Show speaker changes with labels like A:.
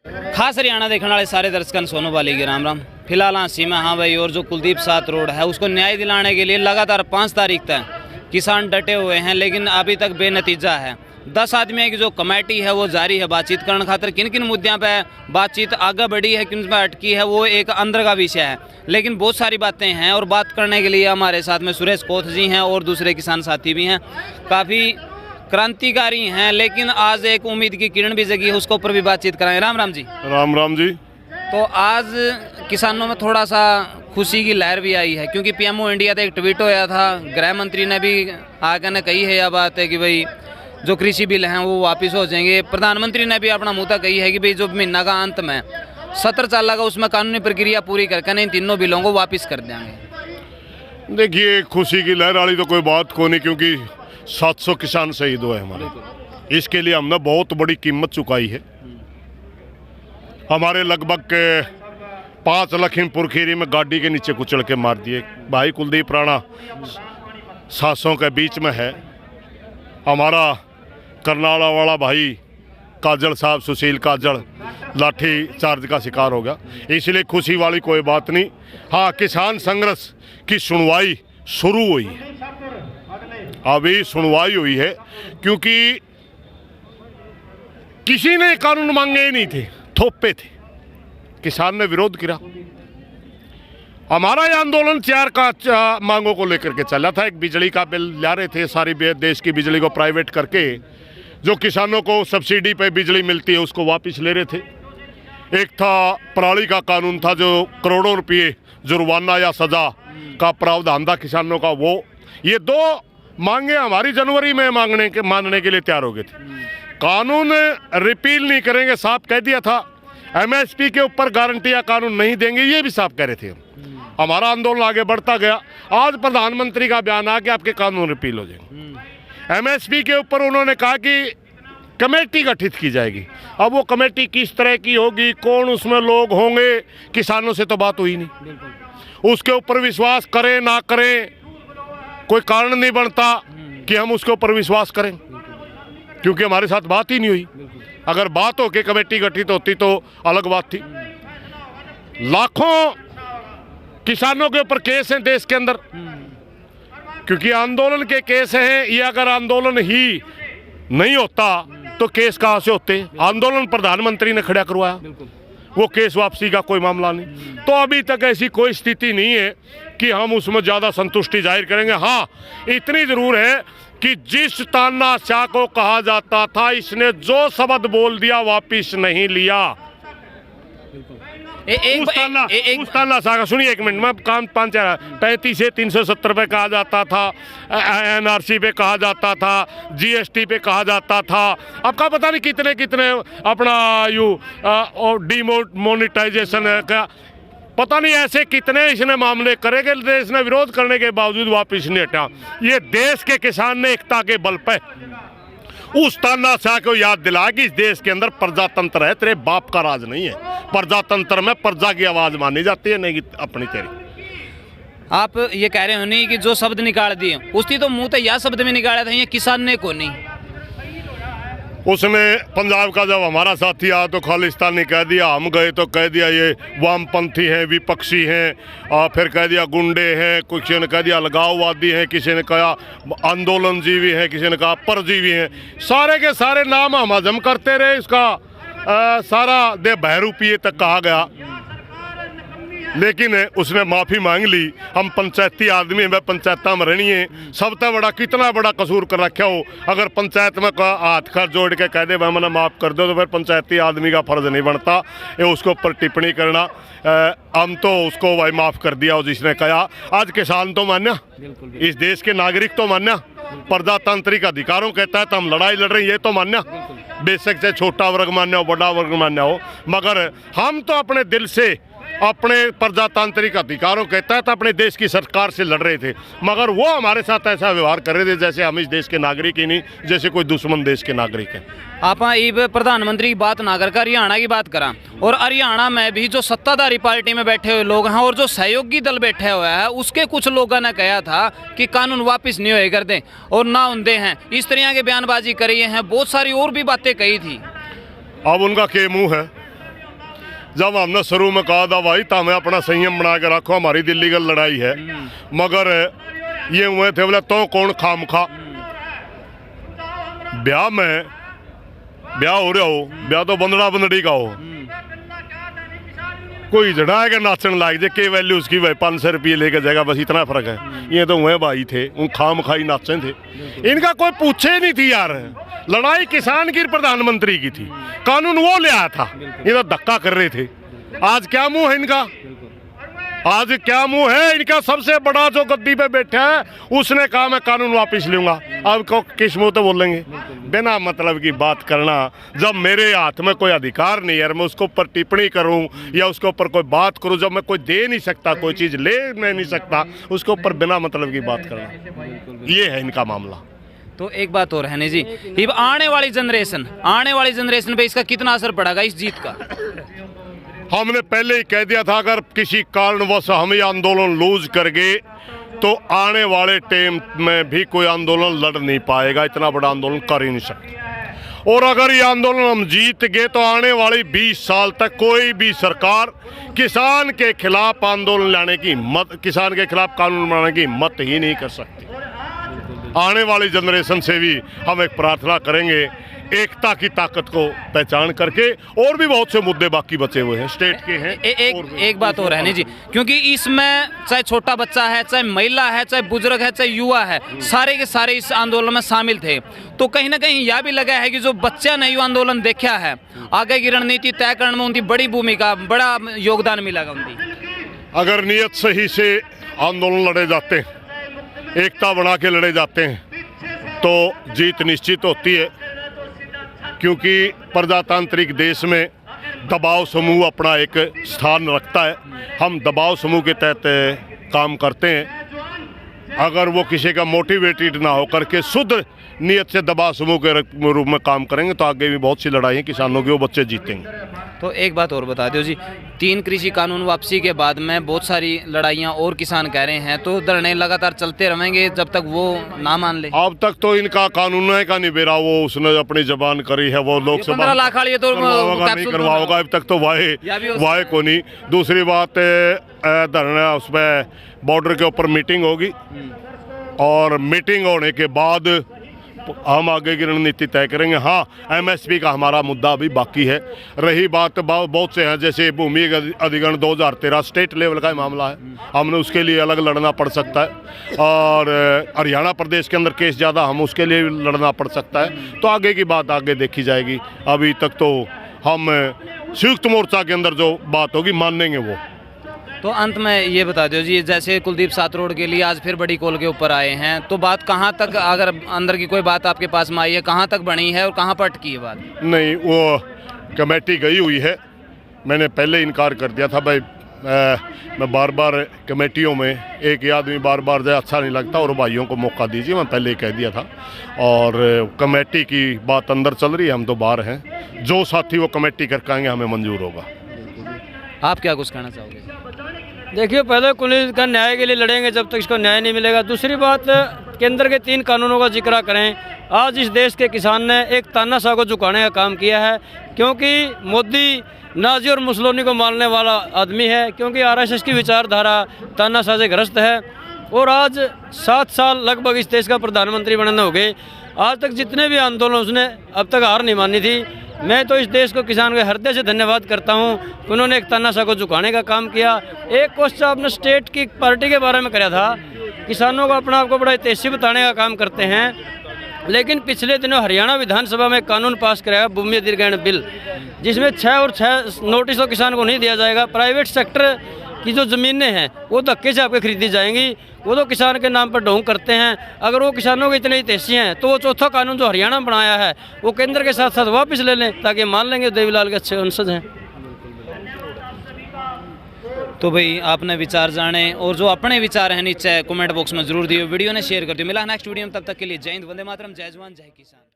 A: खास हरियाणा देखने वाले सारे दर्शकों सोनू वाली के राम राम। फिलहाल हांसी में हाँ भाई, और जो कुलदीप 7 रोड है उसको न्याय दिलाने के लिए लगातार 5 तारीख तक किसान डटे हुए हैं, लेकिन अभी तक बेनतीजा है। 10 आदमी की जो कमेटी है वो जारी है बातचीत करने खातर। किन किन मुद्दों पे बातचीत आगे बढ़ी है, किन पे अटकी है, वो एक अंदर का विषय है, लेकिन बहुत सारी बातें हैं। और बात करने के लिए हमारे साथ में सुरेश कोथ जी हैं और दूसरे किसान साथी भी हैं, काफ़ी क्रांतिकारी हैं, लेकिन आज एक उम्मीद की किरण भी जगी है, उसके ऊपर भी बातचीत कराएं। राम राम जी।
B: राम राम जी।
A: तो आज किसानों में थोड़ा सा खुशी की लहर भी आई है, क्योंकि पीएमओ इंडिया का एक ट्वीट होया था, गृह मंत्री ने भी आकर ने कही है यह बात है कि भाई जो कृषि बिल हैं वो वापस हो जाएंगे। प्रधानमंत्री ने भी अपना मुद्दा कही है कि भाई जो महीना का अंत में सत्र चलेगा उसमें कानूनी प्रक्रिया पूरी करके इन तीनों बिलों को वापस कर देंगे।
B: देखिए, खुशी की लहर वाली तो कोई बात को नहीं, क्योंकि 700 किसान शहीद हुए हमारे। इसके लिए हमने बहुत बड़ी कीमत चुकाई है। हमारे लगभग 5 लखीमपुर खीरी में गाड़ी के नीचे कुचल के मार दिए। भाई कुलदीप राणा 700 के बीच में है। हमारा करनाला वाला भाई काजल साहब, सुशील काजल, लाठी चार्ज का शिकार हो गया। इसलिए खुशी वाली कोई बात नहीं। हाँ, किसान संघर्ष की सुनवाई शुरू हुई है, अभी सुनवाई हुई है, क्योंकि किसी ने कानून मांगे ही नहीं थे, थोपे थे। किसान ने विरोध किया। हमारा यह आंदोलन 4 मांगों को लेकर के चला था। एक बिजली का बिल ला रहे थे, सारी देश की बिजली को प्राइवेट करके जो किसानों को सब्सिडी पे बिजली मिलती है उसको वापस ले रहे थे। एक था पराली का कानून था, जो करोड़ों रुपये जुर्माना या सजा का प्रावधान था किसानों का। वो ये 2 मांगे हमारी जनवरी में मानने के लिए तैयार हो गए थे। कानून रिपील नहीं करेंगे, साफ कह दिया था। एमएसपी के ऊपर गारंटी या कानून नहीं देंगे, ये भी साफ कह रहे थे। हमारा आंदोलन आगे बढ़ता गया। आज प्रधानमंत्री का बयान आ कि आपके कानून रिपील हो जाएंगे। एमएसपी के ऊपर उन्होंने कहा कि कमेटी गठित की जाएगी। अब वो कमेटी किस तरह की होगी, कौन उसमें लोग होंगे, किसानों से तो बात हुई नहीं। उसके ऊपर विश्वास करें ना करें, कोई कारण नहीं बनता कि हम उसके ऊपर विश्वास करें, क्योंकि हमारे साथ बात ही नहीं हुई। अगर बात हो के कमेटी गठित होती तो अलग बात थी। लाखों किसानों के ऊपर केस हैं देश के अंदर, क्योंकि आंदोलन के केस हैं। ये अगर आंदोलन ही नहीं होता तो केस कहाँ से होते? आंदोलन प्रधानमंत्री ने खड़ा करवाया, वो केस वापसी का कोई मामला नहीं। तो अभी तक ऐसी कोई स्थिति नहीं है कि हम उसमें ज़्यादा संतुष्टि जाहिर करेंगे। हाँ, इतनी ज़रूर है कि जिस तानाशाह को कहा जाता था, इसने जो शब्द बोल दिया वापिस नहीं लिया। उस तानाशाह का सुनिए, 1 मिनट में काम 35 से 370 पे कहा जाता था, एनआरसी पे कहा जाता था, जीएसटी पे कहा जाता था। आपका पता नहीं कितने कितने अपना डिमोनेटाइजेशन का पता नहीं ऐसे कितने इसने मामले करेंगे। देश ने विरोध करने के बावजूद वापिस नहीं हटा। ये देश के किसान ने एकता के बल पे उस तानाशाह को याद दिलाया कि इस देश के अंदर प्रजातंत्र है, तेरे बाप का राज नहीं है। प्रजातंत्र में प्रजा की आवाज मानी जाती है, नहीं अपनी तेरी।
A: आप ये कह रहे हो नहीं कि जो शब्द निकाल दिए उसकी तो मुंह तो यह शब्द में निकाला था, ये किसान ने को नहीं।
B: उसने पंजाब का जब हमारा साथी आया तो खालिस्तानी कह दिया, हम गए तो कह दिया ये वामपंथी हैं, विपक्षी हैं, और फिर कह दिया गुंडे हैं, किसी ने कह दिया अलगाववादी हैं, किसी ने कहा आंदोलनजीवी हैं, किसी ने कहा परजीवी हैं। सारे के सारे नाम हम हजम करते रहे। इसका सारा दे बहरूपिये तक कहा गया, लेकिन उसने माफ़ी मांग ली। हम पंचायती आदमी हैं, पंचायत में रहनी है। सबसे बड़ा कितना बड़ा कसूर कर रखा हो, अगर पंचायत में हाथ खा जोड़ के कह दे भाई मैंने माफ़ कर दो, तो फिर पंचायती आदमी का फर्ज नहीं बनता ये उसके ऊपर टिप्पणी करना। हम तो उसको भाई माफ़ कर दिया और जिसने कहा। आज किसान तो मान्या, इस देश के नागरिक तो मान्या, प्रजातांत्रिक अधिकारों के तहत हम लड़ाई लड़ रहे हैं, ये तो मान्या। बेशक से छोटा वर्ग मान्या हो, बड़ा वर्ग मान्या हो, मगर हम तो अपने दिल से अपने प्रजातांत्रिक अधिकारों के तहत अपने देश की सरकार से लड़ रहे थे, मगर वो हमारे साथ ऐसा व्यवहार कर रहे थे जैसे हम इस देश के नागरिक ही नहीं, जैसे कोई दुश्मन देश के नागरिक हैं।
A: आप इब प्रधानमंत्री की बात ना कर हरियाणा की बात करा, और हरियाणा में भी जो सत्ताधारी पार्टी में बैठे हुए लोग हैं और जो सहयोगी दल बैठे हुए हैं, उसके कुछ लोगों ने कहा था कि कानून वापस नहीं होए कर दें और ना उन्दे हैं, इस तरह के बयानबाजी करी हैं, बहुत सारी और भी बातें कही थी।
B: अब उनका के मुँह है, जब हमने शुरू में कहा था भाई हमें अपना संयम बना के रखो, हमारी दिल्ली का लड़ाई है, मगर ये हुए थे बोले तो कौन खाम खा ब्याह में ब्याह हो रहा हो, ब्याह तो बंदड़ा बंदड़ी का हो, कोई झड़ा के नाचन लाग जाए के वैल्यू उसकी भाई 500 रुपये लेके जाएगा, बस इतना फर्क है। ये तो हुए भाई थे, उन खाम खाई नाचे थे, इनका कोई पूछे नहीं थी यार। लड़ाई किसान की प्रधानमंत्री की थी, कानून वो ले आया था, ये तो धक्का कर रहे थे। आज क्या मुंह है इनका, आज क्या मुंह है इनका? सबसे बड़ा जो गद्दी पे बैठा है उसने कहा मैं कानून वापस लूंगा, अब को किस मुंह तो बोलेंगे? बिना मतलब की बात करना, जब मेरे हाथ में कोई अधिकार नहीं है मैं उसके ऊपर टिप्पणी करूं या उसके ऊपर कोई बात करूं, जब मैं कोई दे नहीं सकता, कोई चीज़ ले नहीं सकता, उसके ऊपर बिना मतलब की बात करना, ये है इनका मामला।
A: तो एक बात और है नहीं जी, ये आने वाली जनरेशन पे इसका कितना असर पड़ेगा इस जीत का?
B: हमने पहले ही कह दिया था अगर किसी कारणवश हम ये आंदोलन लूज कर गए तो आने वाले टाइम में भी कोई आंदोलन लड़ नहीं पाएगा, इतना बड़ा आंदोलन कर ही नहीं सकते। और अगर ये आंदोलन हम जीत गए तो आने वाली 20 साल तक कोई भी सरकार किसान के खिलाफ आंदोलन लाने की हिम्मत, किसान के खिलाफ कानून बनाने की हिम्मत ही नहीं कर सकती। आने वाली जनरेशन से भी हम एक प्रार्थना करेंगे, एकता की ताकत को पहचान करके, और भी बहुत से मुद्दे बाकी बचे हुए हैं स्टेट के हैं।
A: एक बात और है नहीं जी, क्योंकि इसमें चाहे छोटा बच्चा है, चाहे महिला है, चाहे बुजुर्ग है, चाहे युवा है, सारे के सारे इस आंदोलन में शामिल थे। तो कहीं ना कहीं यह भी लगा है कि जो बच्चा ने युवा आंदोलन देखा है, आगे की रणनीति तय करने में उनकी बड़ी भूमिका, बड़ा योगदान मिलेगा उनकी।
B: अगर नियत सही से आंदोलन लड़े जाते हैं, एकता बना के लड़े जाते हैं, तो जीत निश्चित होती है। क्योंकि प्रजातांत्रिक देश में दबाव समूह अपना एक स्थान रखता है, हम दबाव समूह के तहत काम करते हैं। अगर वो किसी का मोटिवेटेड ना होकर के शुद्ध नियत से दबाव समूह के रूप में काम करेंगे तो आगे भी बहुत सी लड़ाई किसानों की वो बच्चे जीतेंगे।
A: तो एक बात और बता दो जी, 3 कृषि कानून वापसी के बाद में बहुत सारी लड़ाइयाँ और किसान कह रहे हैं, तो धरने लगातार चलते रहेंगे जब तक वो ना मान ले।
B: अब तक तो इनका कानून है का नहीं बेरा, वो उसने अपनी जबान करी है, वो लोकसभा
A: 15 लाख वाली तो
B: नहीं करवाओगा, अब तक तो वाहे को नहीं। दूसरी बात धरना उसमें बॉर्डर के ऊपर मीटिंग होगी और मीटिंग होने के बाद हम आगे की रणनीति तय करेंगे। हाँ, एमएसपी का हमारा मुद्दा अभी बाकी है। रही बात बहुत से हैं, जैसे भूमि अधिग्रहण 2013 स्टेट लेवल का मामला है, हमने उसके लिए अलग लड़ना पड़ सकता है, और हरियाणा प्रदेश के अंदर केस ज़्यादा, हम उसके लिए लड़ना पड़ सकता है। तो आगे की बात आगे देखी जाएगी। अभी तक तो हम संयुक्त मोर्चा के अंदर जो बात होगी मानेंगे वो।
A: तो अंत में ये बता दो जी, जैसे कुलदीप सातरोड के लिए आज फिर बड़ी कॉल के ऊपर आए हैं, तो बात कहाँ तक, अगर अंदर की कोई बात आपके पास में आई है, कहाँ तक बनी है और कहाँ पर अटकी है बात? नहीं,
B: वो कमेटी गई हुई है, मैंने पहले इनकार कर दिया था भाई, मैं बार बार कमेटियों में एक ही आदमी बार बार जाए अच्छा नहीं लगता, और भाइयों को मौका दीजिए, मैं पहले ही कह दिया था। और कमेटी की बात अंदर चल रही है, हम तो बाहर हैं, जो साथी वो कमेटी करके आएंगे हमें मंजूर होगा।
A: आप क्या कुछ कहना चाहोगे?
C: देखिए, पहले पुलिस का न्याय के लिए लड़ेंगे जब तक इसको न्याय नहीं मिलेगा। दूसरी बात, केंद्र के 3 कानूनों का जिक्र करें। आज इस देश के किसान ने एक तानाशाह को झुकाने का काम किया है, क्योंकि मोदी नाजी और मुसलोनी को मारने वाला आदमी है, क्योंकि आरएसएस की विचारधारा तानाशाह से ग्रस्त है। और आज 7 साल लगभग इस देश का प्रधानमंत्री बनने हो गए, आज तक जितने भी आंदोलन उसने अब तक हार नहीं मानी थी। मैं तो इस देश को, किसान के हृदय से धन्यवाद करता हूं कि उन्होंने एक तानाशाह को झुकाने का काम किया। एक क्वेश्चन आपने स्टेट की पार्टी के बारे में कराया था, किसानों को अपना आपको बड़ा हितैषी बताने का काम करते हैं, लेकिन पिछले दिनों हरियाणा विधानसभा में कानून पास कराया भूमि अधिग्रहण बिल, जिसमें 6 नोटिस तो किसान को नहीं दिया जाएगा। प्राइवेट सेक्टर की जो ज़मीनें हैं वो धक्के से आपके खरीदी जाएंगी, वो तो किसान के नाम पर ढोंग करते हैं। अगर वो किसानों के इतने हितैषी हैं तो वो चौथा कानून जो हरियाणा बनाया है वो केंद्र के साथ साथ वापस ले लें, ताकि मान लेंगे देवीलाल के अच्छे वंशज हैं।
A: तो भाई आपने विचार जाने, और जो अपने विचार हैं नीचे कमेंट बॉक्स में जरूर दिए, वीडियो ने शेयर कर दियो। मिला नेक्स्ट वीडियो में, तब तक के लिए जय हिंद, वंदे मातरम, जय जवान जय किसान।